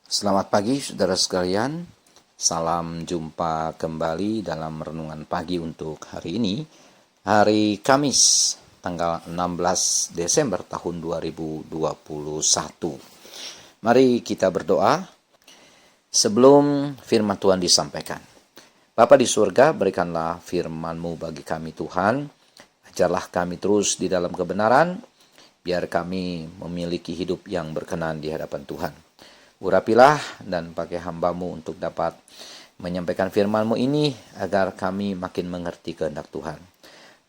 Selamat pagi saudara sekalian. Salam jumpa kembali dalam renungan pagi untuk hari ini. Hari Kamis, tanggal 16 Desember tahun 2021. Mari kita berdoa sebelum firman Tuhan disampaikan. Bapa di surga, berikanlah firman-Mu bagi kami Tuhan. Ajarlah kami terus di dalam kebenaran, biar kami memiliki hidup yang berkenan di hadapan Tuhan. Urapilah dan pakai hamba-Mu untuk dapat menyampaikan firman-Mu ini agar kami makin mengerti kehendak Tuhan.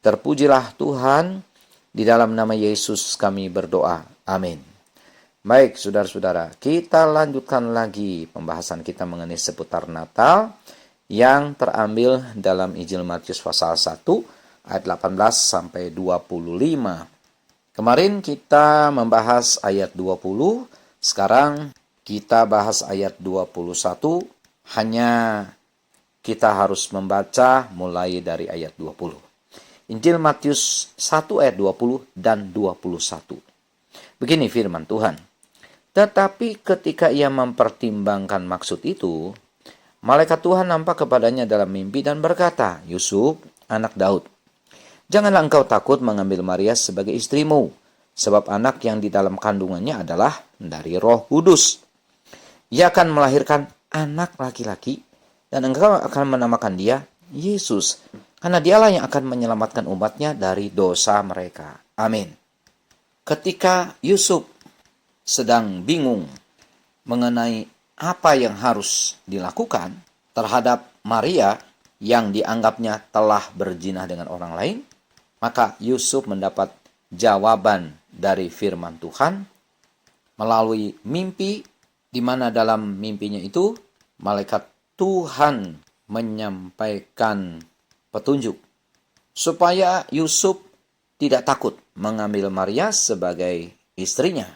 Terpujilah Tuhan, di dalam nama Yesus kami berdoa. Amin. Baik saudara-saudara, kita lanjutkan lagi pembahasan kita mengenai seputar Natal yang terambil dalam Injil Matius pasal 1 ayat 18 sampai 25. Kemarin kita membahas ayat 20, sekarang kita bahas ayat 21, hanya kita harus membaca mulai dari ayat 20. Injil Matius 1 ayat 20 dan 21. Begini firman Tuhan. Tetapi ketika ia mempertimbangkan maksud itu, malaikat Tuhan nampak kepadanya dalam mimpi dan berkata, Yusuf, anak Daud, janganlah engkau takut mengambil Maria sebagai istrimu, sebab anak yang di dalam kandungannya adalah dari Roh Kudus. Ia akan melahirkan anak laki-laki, dan engkau akan menamakan dia Yesus, karena dialah yang akan menyelamatkan umatnya dari dosa mereka. Amin. Ketika Yusuf sedang bingung mengenai apa yang harus dilakukan terhadap Maria yang dianggapnya telah berzina dengan orang lain, maka Yusuf mendapat jawaban dari firman Tuhan melalui mimpi, di mana dalam mimpinya itu malaikat Tuhan menyampaikan petunjuk supaya Yusuf tidak takut mengambil Maria sebagai istrinya.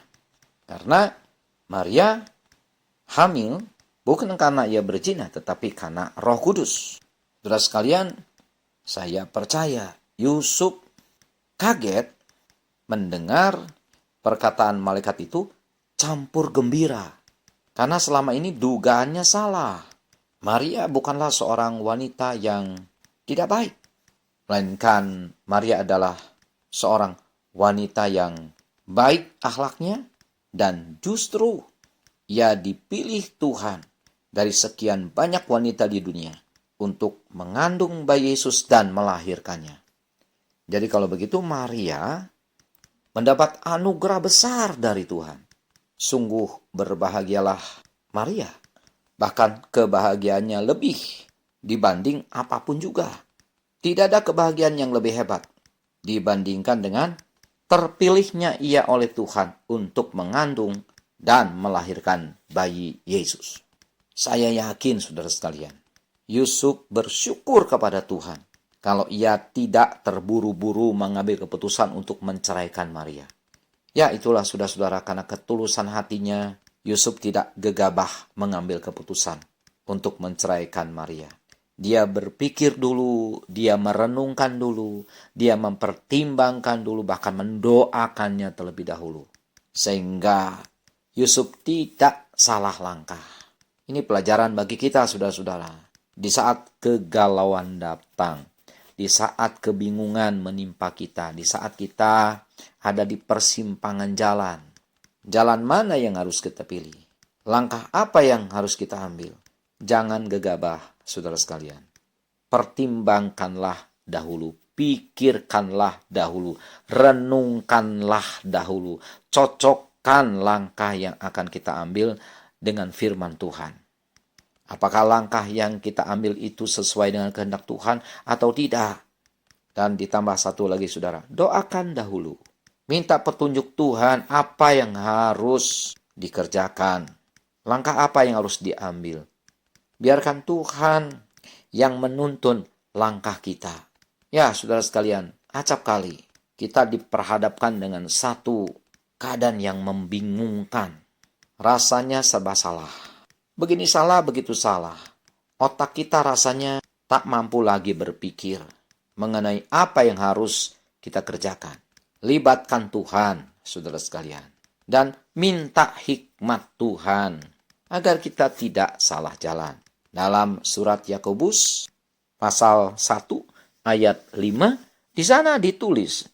Karena Maria hamil bukan karena ia berzina, tetapi karena Roh Kudus. Saudara sekalian, saya percaya Yusuf kaget mendengar perkataan malaikat itu campur gembira. Karena selama ini dugaannya salah. Maria bukanlah seorang wanita yang tidak baik. Melainkan Maria adalah seorang wanita yang baik akhlaknya, dan justru ia dipilih Tuhan dari sekian banyak wanita di dunia untuk mengandung bayi Yesus dan melahirkannya. Jadi kalau begitu Maria mendapat anugerah besar dari Tuhan. Sungguh berbahagialah Maria. Bahkan kebahagiaannya lebih dibanding apapun juga. Tidak ada kebahagiaan yang lebih hebat dibandingkan dengan terpilihnya ia oleh Tuhan untuk mengandung dan melahirkan bayi Yesus. Saya yakin saudara sekalian, Yusuf bersyukur kepada Tuhan kalau ia tidak terburu-buru mengambil keputusan untuk menceraikan Maria. Ya, itulah saudara-saudara, karena ketulusan hatinya, Yusuf tidak gegabah mengambil keputusan untuk menceraikan Maria. Dia berpikir dulu, dia merenungkan dulu, dia mempertimbangkan dulu, bahkan mendoakannya terlebih dahulu. Sehingga Yusuf tidak salah langkah. Ini pelajaran bagi kita, saudara-saudara. Di saat kegalauan datang, di saat kebingungan menimpa kita, di saat kita ada di persimpangan jalan. Jalan mana yang harus kita pilih? Langkah apa yang harus kita ambil? Jangan gegabah, saudara sekalian. Pertimbangkanlah dahulu, pikirkanlah dahulu, renungkanlah dahulu, cocokkan langkah yang akan kita ambil dengan firman Tuhan. Apakah langkah yang kita ambil itu sesuai dengan kehendak Tuhan atau tidak? Dan ditambah satu lagi saudara, doakan dahulu. Minta petunjuk Tuhan apa yang harus dikerjakan. Langkah apa yang harus diambil. Biarkan Tuhan yang menuntun langkah kita. Ya saudara sekalian, acap kali kita diperhadapkan dengan satu keadaan yang membingungkan. Rasanya serba salah. Begini salah, begitu salah. Otak kita rasanya tak mampu lagi berpikir mengenai apa yang harus kita kerjakan. Libatkan Tuhan, saudara sekalian. Dan minta hikmat Tuhan. agar kita tidak salah jalan. Dalam surat Yakobus pasal 1 ayat 5, di sana ditulis,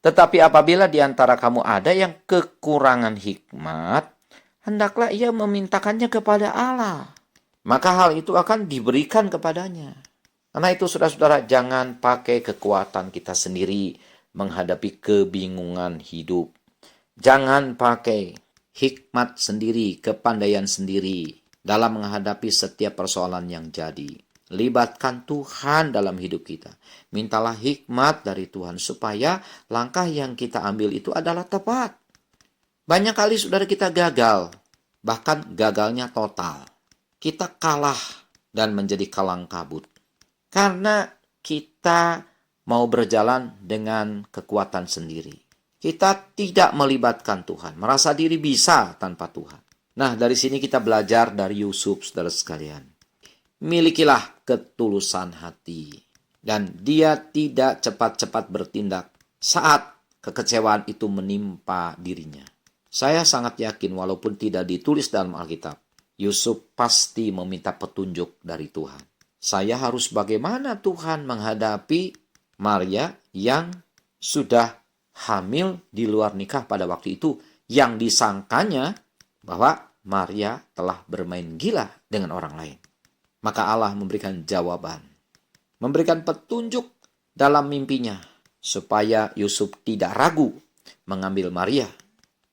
"Tetapi apabila di antara kamu ada yang kekurangan hikmat, hendaklah ia memintakannya kepada Allah. Maka hal itu akan diberikan kepadanya." Karena itu saudara-saudara, jangan pakai kekuatan kita sendiri menghadapi kebingungan hidup. Jangan pakai hikmat sendiri, kepandaian sendiri dalam menghadapi setiap persoalan yang jadi. Libatkan Tuhan dalam hidup kita. Mintalah hikmat dari Tuhan supaya langkah yang kita ambil itu adalah tepat. Banyak kali saudara kita gagal, bahkan gagalnya total. Kita kalah dan menjadi kalang kabut. Karena kita mau berjalan dengan kekuatan sendiri. Kita tidak melibatkan Tuhan, merasa diri bisa tanpa Tuhan. Nah, dari sini kita belajar dari Yusuf, saudara sekalian. Milikilah ketulusan hati. Dan dia tidak cepat-cepat bertindak saat kekecewaan itu menimpa dirinya. Saya sangat yakin walaupun tidak ditulis dalam Alkitab, Yusuf pasti meminta petunjuk dari Tuhan. Saya harus bagaimana Tuhan menghadapi Maria yang sudah hamil di luar nikah pada waktu itu, yang disangkanya bahwa Maria telah bermain gila dengan orang lain. Maka Allah memberikan jawaban, memberikan petunjuk dalam mimpinya, supaya Yusuf tidak ragu mengambil Maria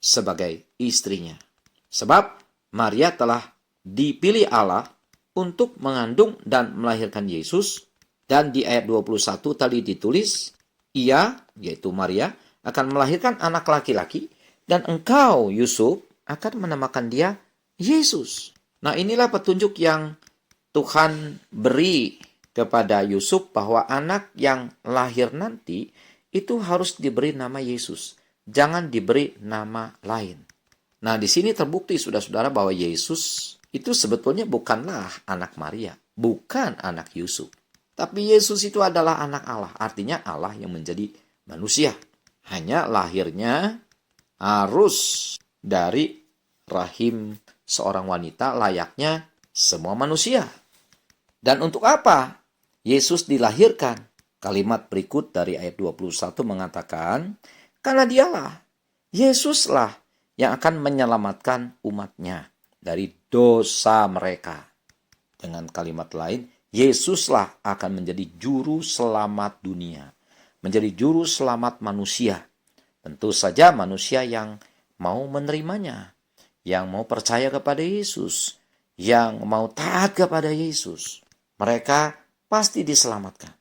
sebagai istrinya. Sebab Maria telah dipilih Allah untuk mengandung dan melahirkan Yesus. Dan di ayat 21 tadi ditulis, ia, yaitu Maria, akan melahirkan anak laki-laki, dan engkau, Yusuf, akan menamakan dia Yesus. Nah, inilah petunjuk yang Tuhan beri kepada Yusuf, bahwa anak yang lahir nanti itu harus diberi nama Yesus. Jangan diberi nama lain. Nah, di sini terbukti, saudara-saudara, bahwa Yesus itu sebetulnya bukanlah anak Maria, bukan anak Yusuf. Tapi Yesus itu adalah anak Allah, artinya Allah yang menjadi manusia. Hanya lahirnya harus dari rahim seorang wanita layaknya semua manusia. Dan untuk apa Yesus dilahirkan? Kalimat berikut dari ayat 21 mengatakan, karena dialah, Yesuslah yang akan menyelamatkan umatnya dari dosa mereka. Dengan kalimat lain, Yesuslah akan menjadi juru selamat dunia, menjadi juru selamat manusia. Tentu saja manusia yang mau menerimanya, yang mau percaya kepada Yesus, yang mau taat kepada Yesus. Mereka pasti diselamatkan.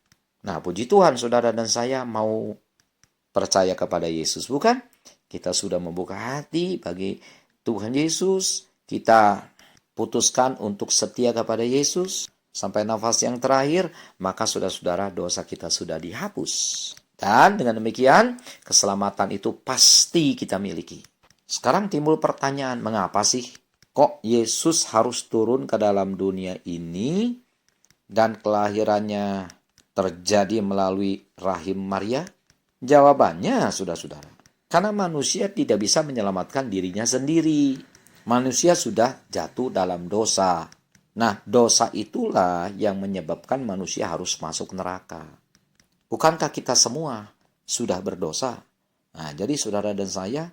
Nah, puji Tuhan, saudara dan saya mau percaya kepada Yesus, bukan? Kita sudah membuka hati bagi Tuhan Yesus. Kita putuskan untuk setia kepada Yesus sampai nafas yang terakhir, maka saudara-saudara, dosa kita sudah dihapus. Dan dengan demikian, keselamatan itu pasti kita miliki. Sekarang timbul pertanyaan, mengapa sih kok Yesus harus turun ke dalam dunia ini dan kelahirannya terjadi melalui rahim Maria? Jawabannya, saudara-saudara, karena manusia tidak bisa menyelamatkan dirinya sendiri. Manusia sudah jatuh dalam dosa. Nah, dosa itulah yang menyebabkan manusia harus masuk neraka. Bukankah kita semua sudah berdosa? Nah, jadi saudara dan saya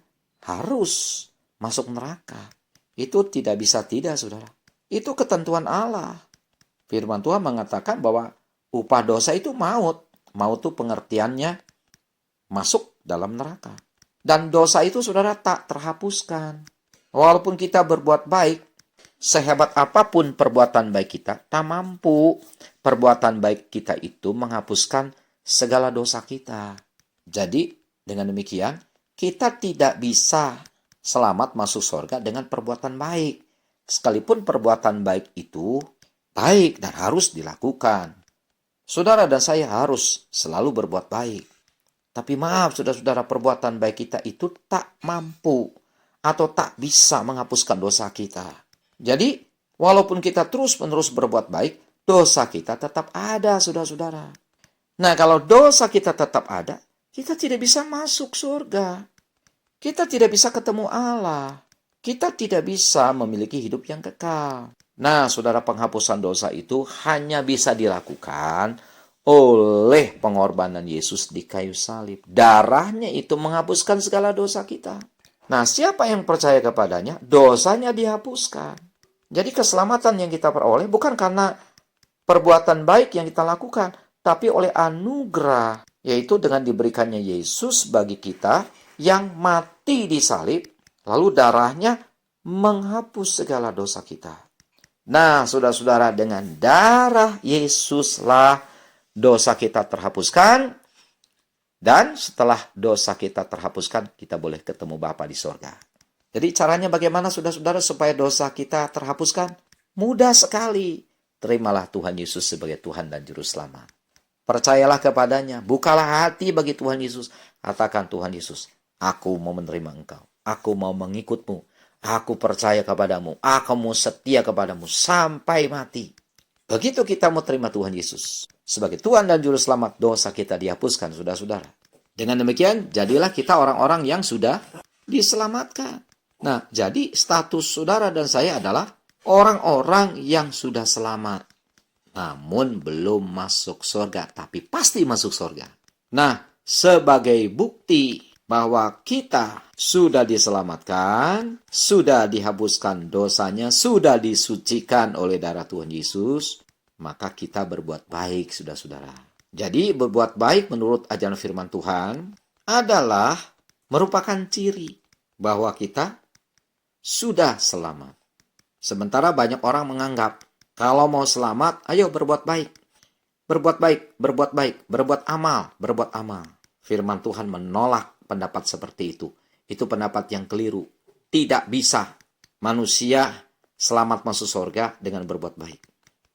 harus masuk neraka. Itu tidak bisa tidak, saudara. Itu ketentuan Allah. Firman Tuhan mengatakan bahwa upah dosa itu maut. Maut itu pengertiannya masuk dalam neraka. Dan dosa itu, saudara, tak terhapuskan. Walaupun kita berbuat baik, sehebat apapun perbuatan baik kita, tak mampu perbuatan baik kita itu menghapuskan segala dosa kita. Jadi, dengan demikian, kita tidak bisa selamat masuk surga dengan perbuatan baik. Sekalipun perbuatan baik itu baik dan harus dilakukan. Saudara dan saya harus selalu berbuat baik. Tapi maaf, saudara-saudara, perbuatan baik kita itu tak mampu atau tak bisa menghapuskan dosa kita. Jadi, walaupun kita terus-menerus berbuat baik, dosa kita tetap ada, saudara-saudara. Nah, kalau dosa kita tetap ada, kita tidak bisa masuk surga. Kita tidak bisa ketemu Allah. kita tidak bisa memiliki hidup yang kekal. Nah, saudara, penghapusan dosa itu hanya bisa dilakukan oleh pengorbanan Yesus di kayu salib. Darahnya itu menghapuskan segala dosa kita. Nah, siapa yang percaya kepadanya, dosanya dihapuskan. Jadi keselamatan yang kita peroleh bukan karena perbuatan baik yang kita lakukan, tapi oleh anugerah, yaitu dengan diberikannya Yesus bagi kita yang mati di salib, lalu darahnya menghapus segala dosa kita. Nah, saudara-saudara, dengan darah Yesuslah dosa kita terhapuskan, dan setelah dosa kita terhapuskan, kita boleh ketemu Bapa di sorga. Jadi caranya bagaimana, saudara-saudara, supaya dosa kita terhapuskan? Mudah sekali. Terimalah Tuhan Yesus sebagai Tuhan dan Juru Selamat. Percayalah kepadanya, bukalah hati bagi Tuhan Yesus. Katakan, Tuhan Yesus, aku mau menerima Engkau. Aku mau mengikutmu. Aku percaya kepadamu. Aku mau setia kepadamu sampai mati. Begitu kita mau terima Tuhan Yesus sebagai Tuhan dan Juru Selamat, dosa kita dihapuskan, saudara-saudara. Dengan demikian, jadilah kita orang-orang yang sudah diselamatkan. Nah, jadi status saudara dan saya adalah orang-orang yang sudah selamat. Namun belum masuk surga, tapi pasti masuk surga. Nah, sebagai bukti bahwa kita sudah diselamatkan, sudah dihapuskan dosanya, sudah disucikan oleh darah Tuhan Yesus, maka kita berbuat baik, saudara-saudara. Jadi berbuat baik menurut ajaran firman Tuhan adalah merupakan ciri bahwa kita sudah selamat. Sementara banyak orang menganggap kalau mau selamat, ayo berbuat baik. Berbuat baik, berbuat baik, berbuat amal, berbuat amal. Firman Tuhan menolak pendapat seperti itu. Itu pendapat yang keliru. Tidak bisa manusia selamat masuk surga dengan berbuat baik.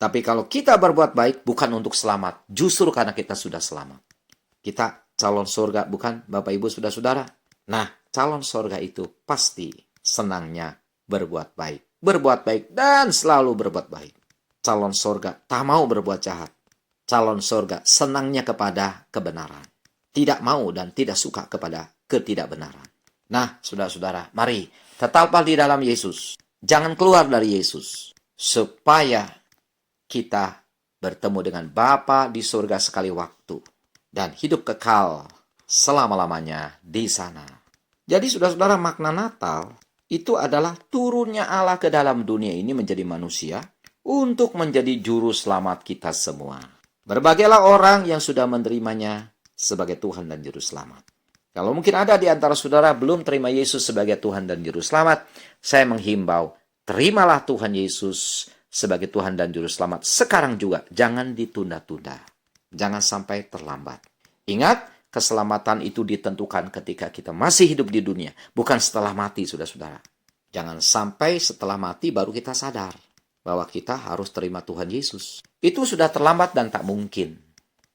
Tapi kalau kita berbuat baik bukan untuk selamat, justru karena kita sudah selamat. Kita calon surga, bukan Bapak Ibu saudara-saudara? Nah, calon surga itu pasti senangnya berbuat baik. Berbuat baik dan selalu berbuat baik. Calon surga tak mau berbuat jahat. Calon surga senangnya kepada kebenaran. Tidak mau dan tidak suka kepada ketidakbenaran. Nah, saudara-saudara, mari tetaplah di dalam Yesus. Jangan keluar dari Yesus. Supaya kita bertemu dengan Bapa di surga sekali waktu. Dan hidup kekal selama-lamanya di sana. Jadi saudara-saudara, makna Natal itu adalah turunnya Allah ke dalam dunia ini menjadi manusia untuk menjadi juru selamat kita semua. Berbahagialah orang yang sudah menerimanya sebagai Tuhan dan Juru Selamat. Kalau mungkin ada di antara saudara belum terima Yesus sebagai Tuhan dan Juru Selamat, saya menghimbau, terimalah Tuhan Yesus sebagai Tuhan dan Juru Selamat sekarang juga. Jangan ditunda-tunda. Jangan sampai terlambat. Ingat, keselamatan itu ditentukan ketika kita masih hidup di dunia, bukan setelah mati, saudara-saudara. Jangan sampai setelah mati baru kita sadar bahwa kita harus terima Tuhan Yesus. Itu sudah terlambat dan tak mungkin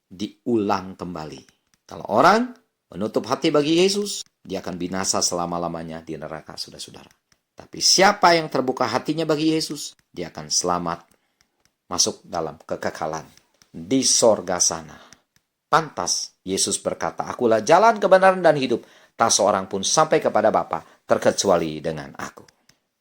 diulang kembali. Kalau orang menutup hati bagi Yesus, dia akan binasa selama-lamanya di neraka, saudara-saudara. Tapi siapa yang terbuka hatinya bagi Yesus, dia akan selamat masuk dalam kekekalan di sorga sana. Pantas Yesus berkata, akulah jalan kebenaran dan hidup. Tak seorang pun sampai kepada Bapa terkecuali dengan aku.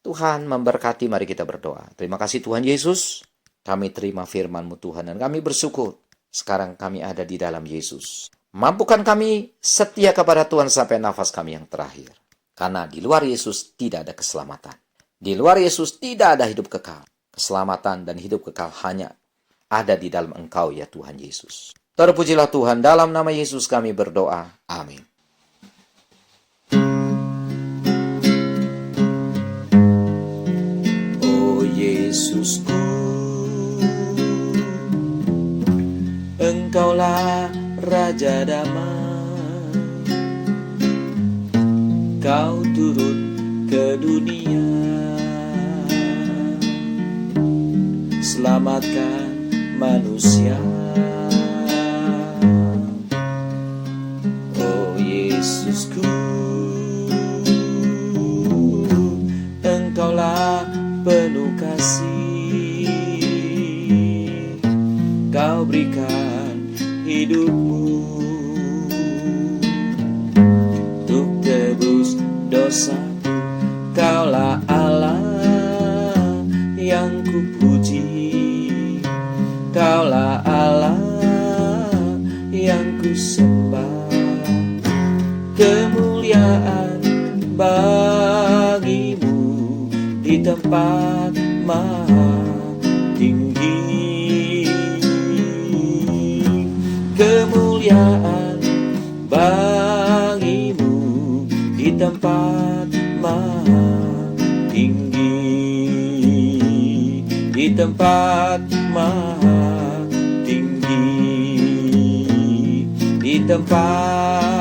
Tuhan memberkati, mari kita berdoa. Terima kasih Tuhan Yesus. Kami terima firman-Mu Tuhan dan kami bersyukur. Sekarang kami ada di dalam Yesus. Mampukan kami setia kepada Tuhan sampai nafas kami yang terakhir. Karena di luar Yesus tidak ada keselamatan. Di luar Yesus tidak ada hidup kekal. Keselamatan dan hidup kekal hanya ada di dalam Engkau ya Tuhan Yesus. Terpujilah Tuhan, dalam nama Yesus kami berdoa. Amin. Oh Yesusku, Engkaulah Raja Damai. Kau turun ke dunia, selamatkan manusia. Oh Yesusku, Engkaulah penuh kasih. Kau berikan hidupmu untuk tebus dosaku. Kaulah Allah yang kupuji, Kaulah Allah yang kusembah. Kemuliaan bagimu di tempat maha tinggi. Kemuliaan bagimu di tempat maha tinggi, di tempat maha tinggi, di tempat